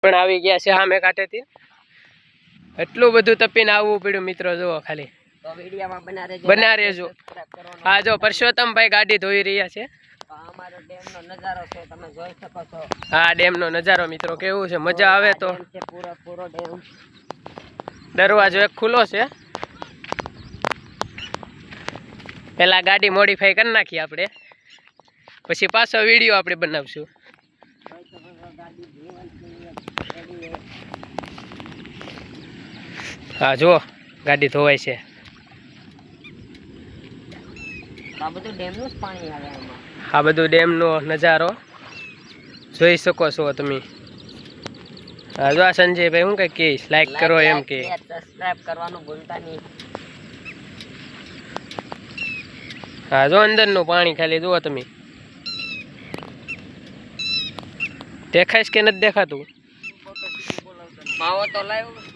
પણ આવી ગયા છે સામે કાંઠેથી એટલું બધું તપીને આવવું પડ્યું મિત્રો જુઓ ખાલી તો વિડિયોમાં બના રહેજો હા જો પરસોત્તમભાઈ ગાડી ધોઈ રહ્યા છે અમારો ડેમનો નજારો છે તમે જોઈ શકો છો હા ડેમનો નજારો મિત્રો કેવું છે મજા આવે તો પૂરો ડેમ દરવાજો એક ખુલ્લો છે પેલા ગાડી મોડિફાઈ કરી નાખી આપણે પછી પાછો વિડીયો આપણે બનાવશું હા જો ગાડી ધોવાય છે આ બધું ડેમનું જ પાણી આવે એમાં આ બધું ડેમનો નજારો જોઈ શકો છો તમે હા જો આ સંજયભાઈ હું કઈ કહીશ લાઈક કરો એમ કે સબસ્ક્રાઇબ કરવાનું ભૂલતા નહીં હા જો અંદરનું પાણી ખાલી જુઓ તમે દેખાઈશ કે નથી દેખાતું માવો તો લાવ્યો